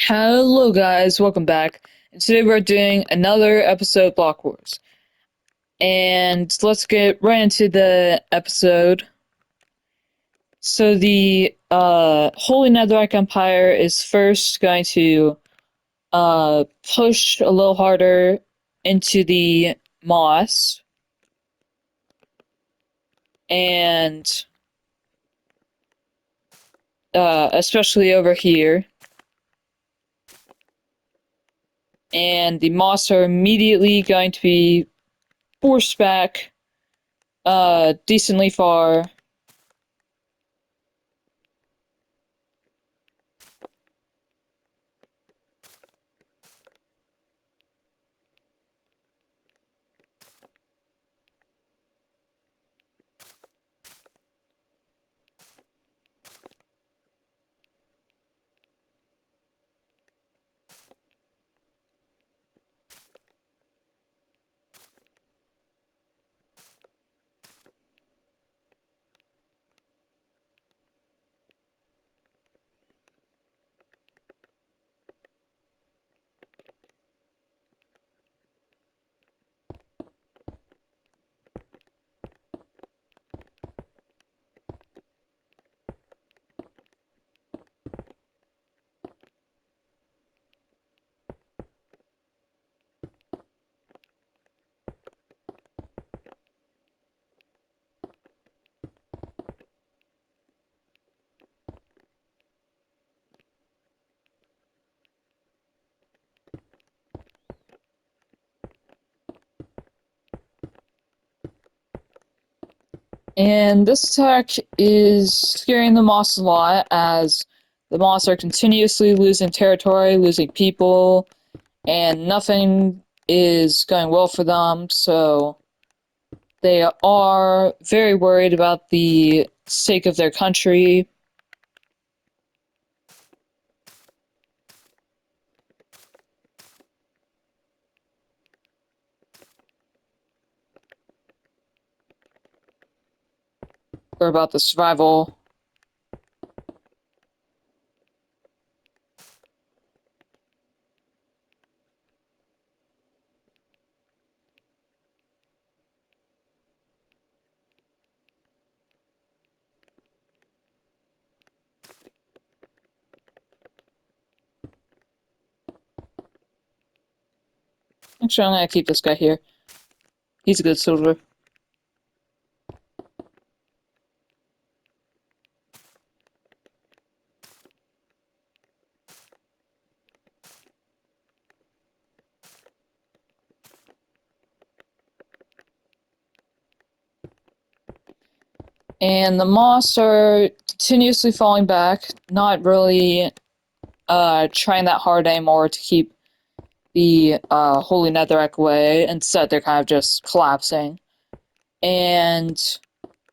Hello guys, welcome back. And today we're doing another episode of Block Wars. And let's get right into the episode. So the Holy Netherite Empire is first going to push a little harder into the moss. And especially over here. And the moss are immediately going to be forced back decently far. And this attack is scaring the Moss a lot, as the Moss are continuously losing territory, losing people, and nothing is going well for them, so they are very worried about the sake of their country. Or about the survival. Actually, I'm gonna keep this guy here. He's a good soldier. And the Moss are continuously falling back, not really trying that hard anymore to keep the Holy Netherrack away. Instead, they're kind of just collapsing. And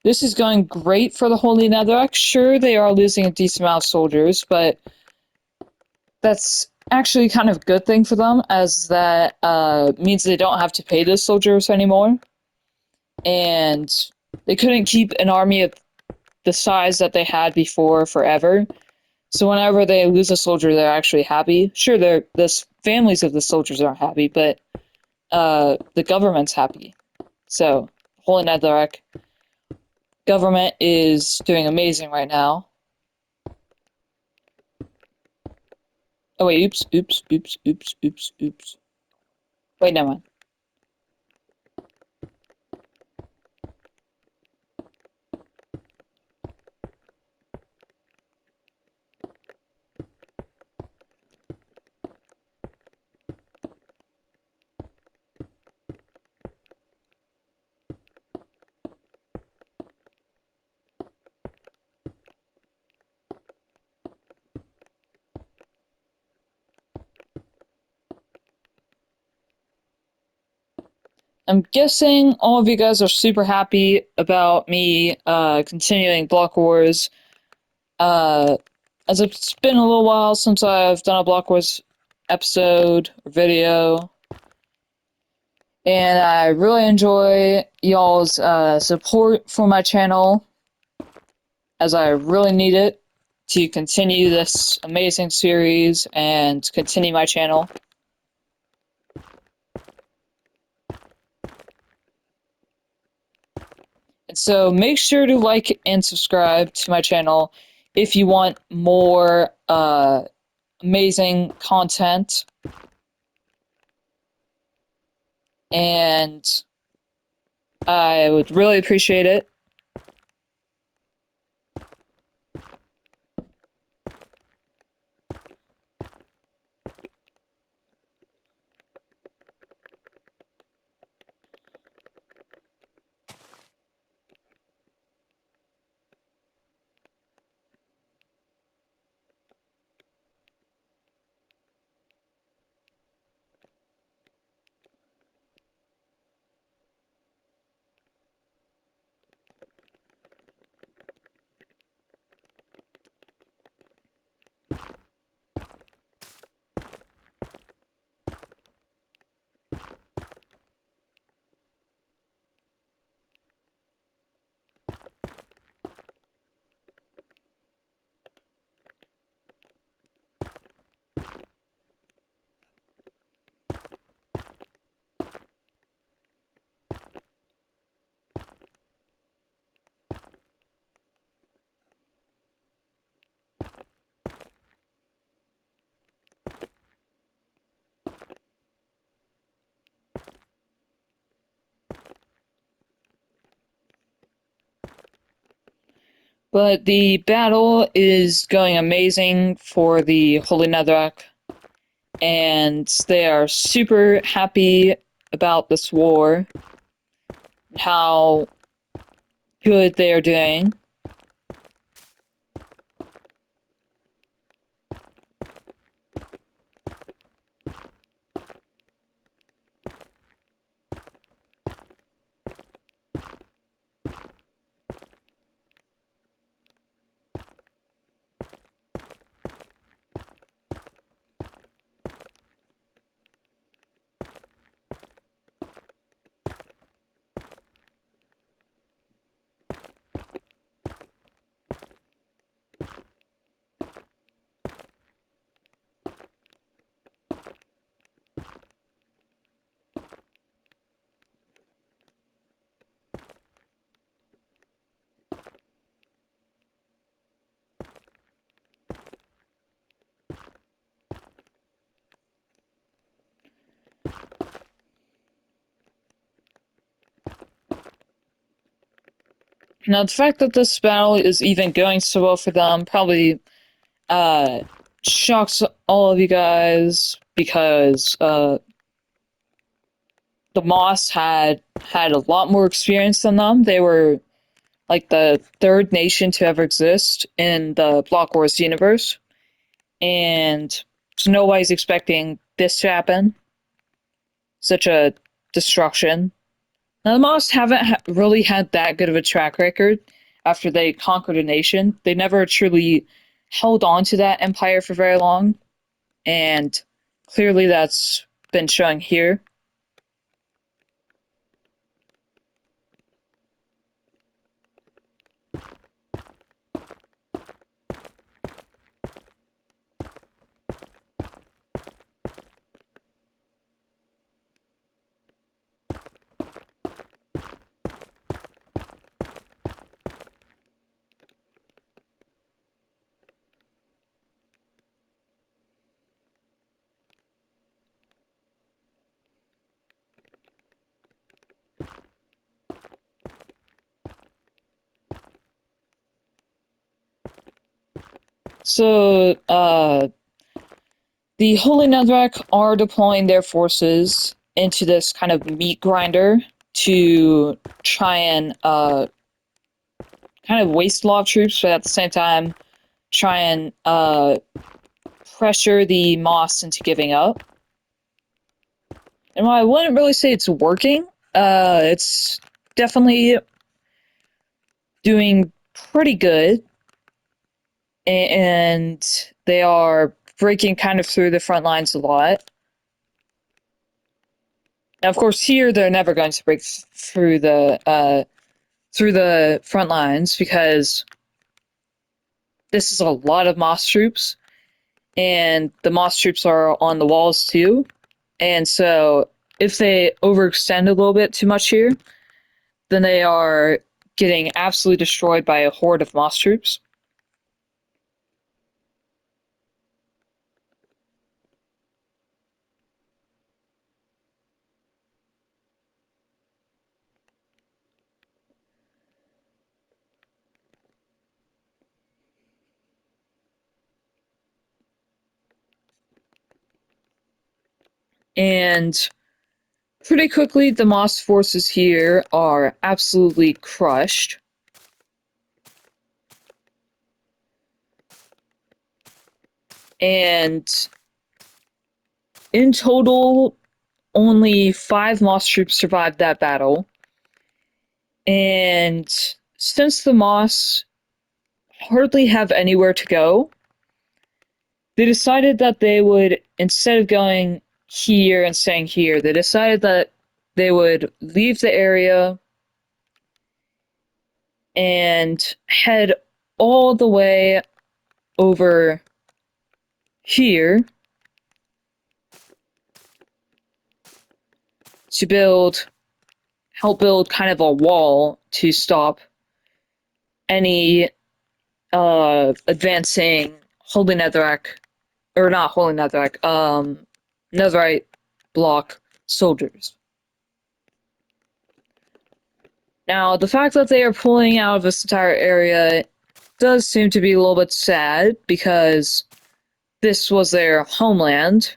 this is going great for the Holy Netherrack. Sure, they are losing a decent amount of soldiers, but that's actually kind of a good thing for them, as that means they don't have to pay those soldiers anymore. And they couldn't keep an army of the size that they had before forever. So whenever they lose a soldier, they're actually happy. Sure, the families of the soldiers aren't happy, but the government's happy. So, Holy Netherrack government is doing amazing right now. Oh wait, oops. Wait, never mind. I'm guessing all of you guys are super happy about me continuing Block Wars. Uh, as it's been a little while since I've done a Block Wars episode or video, and I really enjoy y'all's support for my channel, as I really need it. to continue this amazing series and continue my channel. And so make sure to like and subscribe to my channel if you want more amazing content. And I would really appreciate it. But the battle is going amazing for the Holy Netherrack, and they are super happy about this war, how good they are doing. Now, the fact that this battle is even going so well for them probably shocks all of you guys, because the Moss had a lot more experience than them. They were like the third nation to ever exist in the Block Wars universe, and so nobody's expecting this to happen. Such a destruction. Now, the Moss haven't really had that good of a track record after they conquered a nation. They never truly held on to that empire for very long, and clearly that's been showing here. So, the Holy Netherrack are deploying their forces into this kind of meat grinder to try and kind of waste a lot of troops, but at the same time try and pressure the Moss into giving up. And while I wouldn't really say it's working, it's definitely doing pretty good, and they are breaking kind of through the front lines a lot. Now, of course, here they're never going to break through the front lines, because this is a lot of moss troops, and the moss troops are on the walls too. And so if they overextend a little bit too much here, then they are getting absolutely destroyed by a horde of moss troops. And pretty quickly, the moss forces here are absolutely crushed. And in total, only 5 moss troops survived that battle. And since the moss hardly have anywhere to go, they decided that they would, instead of going here and staying here, they decided that they would leave the area and head all the way over here to help build kind of a wall to stop any advancing Holy Netherrack, or not Holy Netherrack, Netherite block soldiers. Now, the fact that they are pulling out of this entire area does seem to be a little bit sad, because this was their homeland.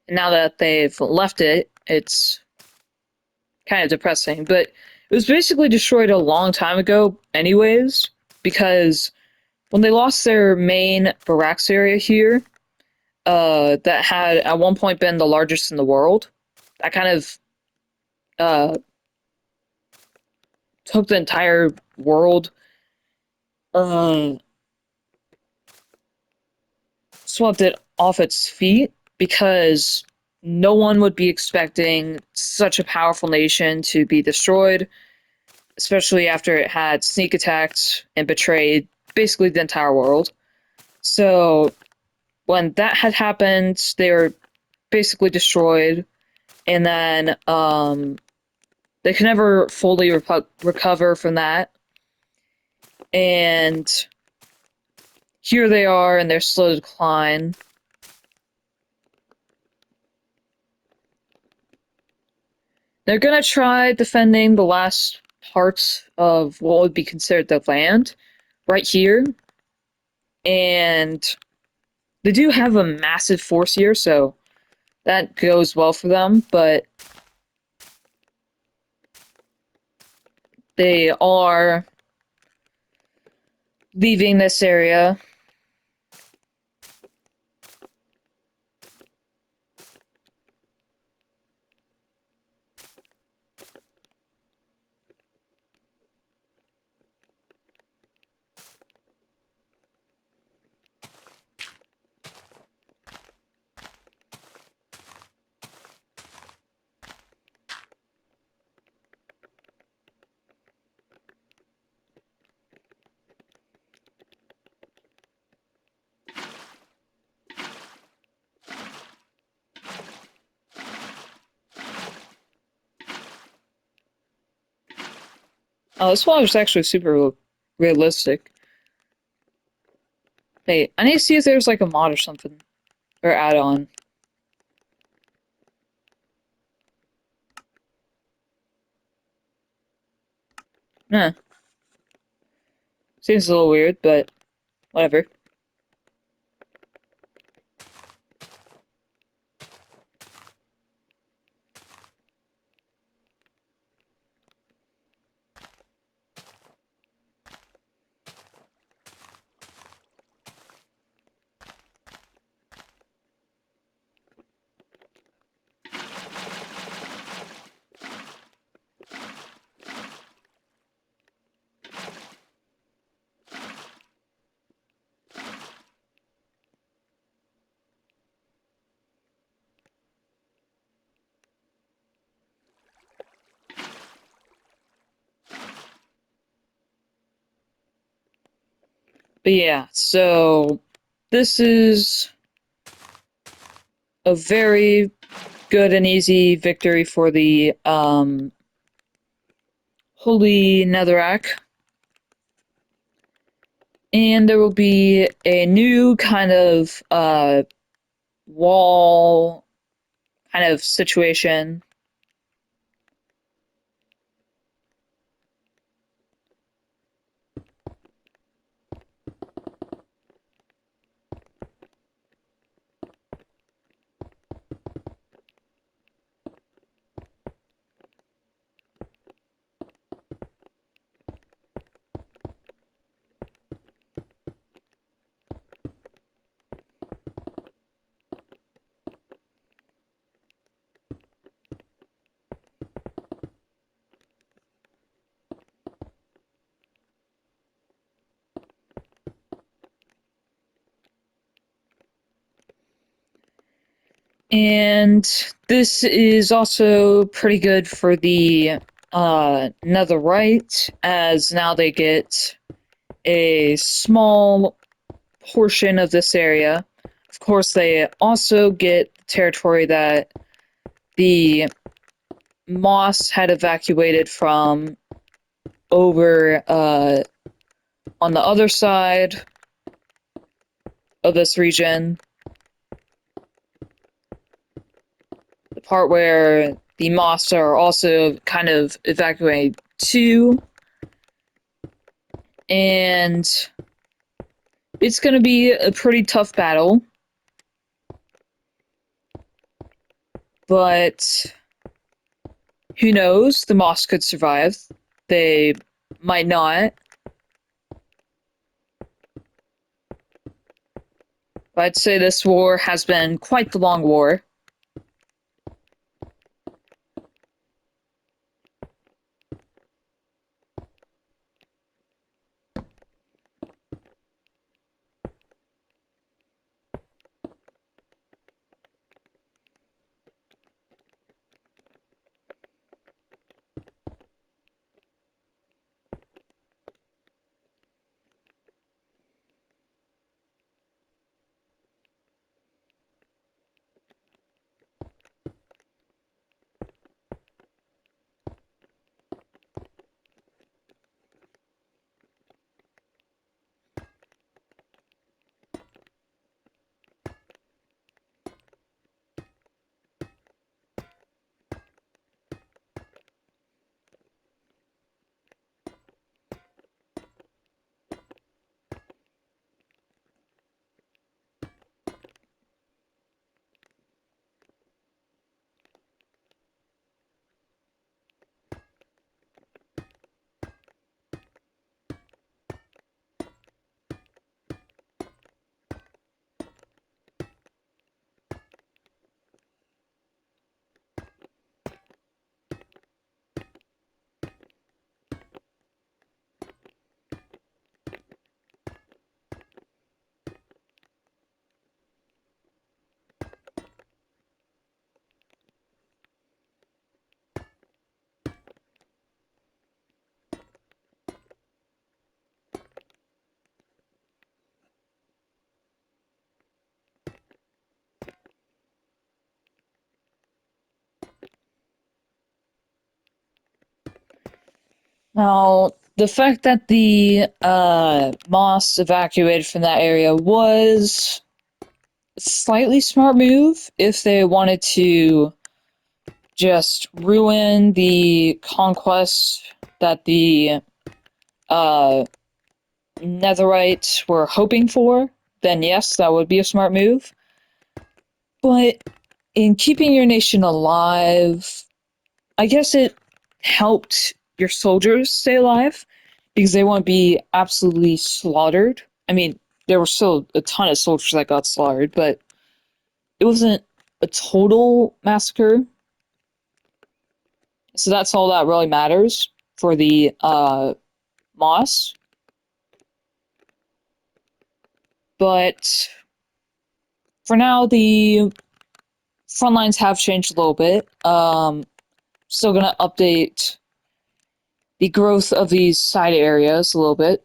And now that they've left it, it's kind of depressing. But it was basically destroyed a long time ago anyways, because when they lost their main barracks area here, that had at one point been the largest in the world, that kind of uh, took the entire world, um, swept it off its feet, because no one would be expecting such a powerful nation to be destroyed, especially after it had sneak attacked and betrayed basically the entire world. So when that had happened, they were basically destroyed, and then they could never fully recover from that. And here they are in their slow decline. They're gonna try defending the last parts of what would be considered the land right here. And they do have a massive force here, so that goes well for them, but they are leaving this area. Oh, this one was actually super realistic. Hey, I need to see if there's like a mod or something, or add-on. Nah, seems a little weird, but whatever. But yeah, so this is a very good and easy victory for the Holy Netherrack. And there will be a new kind of wall kind of situation. And this is also pretty good for the Netherite, as now they get a small portion of this area. Of course, they also get territory that the Moss had evacuated from over on the other side of this region. The part where the Moss are also kind of evacuated too. And it's going to be a pretty tough battle. But who knows? The Moss could survive. They might not. But I'd say this war has been quite the long war. Now, the fact that the Moss evacuated from that area was a slightly smart move if they wanted to just ruin the conquest that the uh, Netherites were hoping for, then yes, that would be a smart move. But in keeping your nation alive, I guess it helped your soldiers stay alive because they won't be absolutely slaughtered. I mean, there were still a ton of soldiers that got slaughtered, but it wasn't a total massacre. So that's all that really matters for the Moss. But for now, the front lines have changed a little bit. Still gonna update the growth of these side areas a little bit.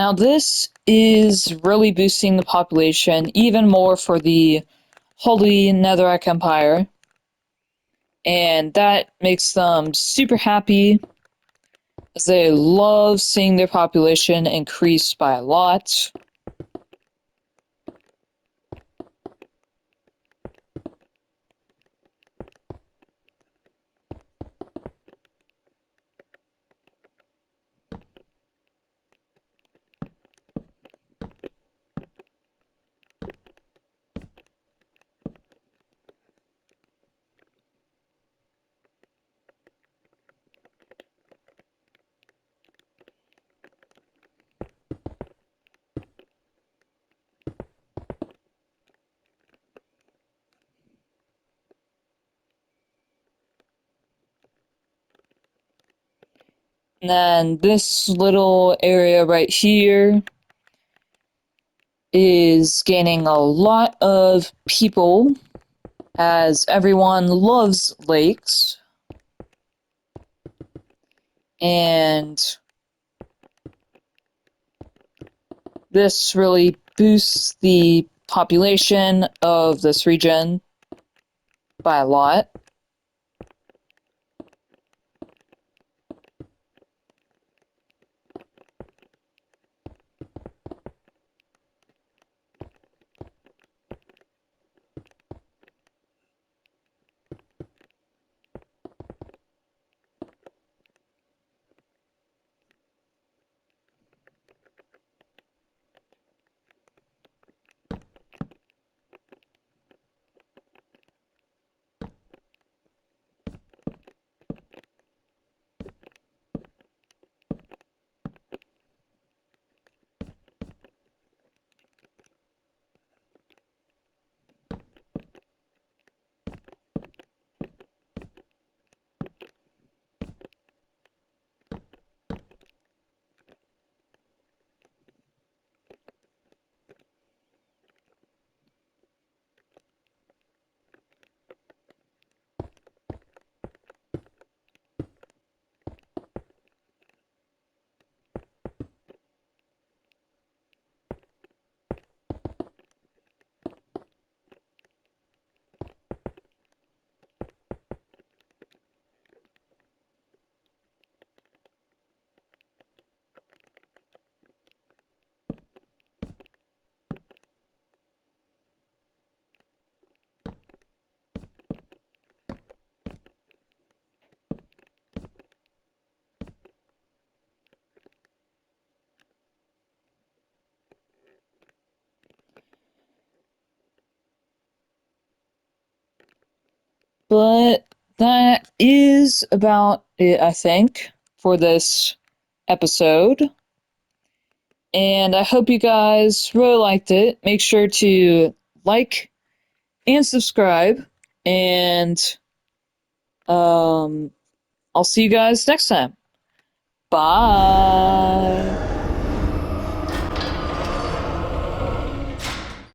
Now, this is really boosting the population even more for the Holy Netherrack Empire, and that makes them super happy as they love seeing their population increase by a lot. And then this little area right here is gaining a lot of people as everyone loves lakes. And this really boosts the population of this region by a lot. But that is about it, I think, for this episode. And I hope you guys really liked it. Make sure to like and subscribe. And I'll see you guys next time. Bye.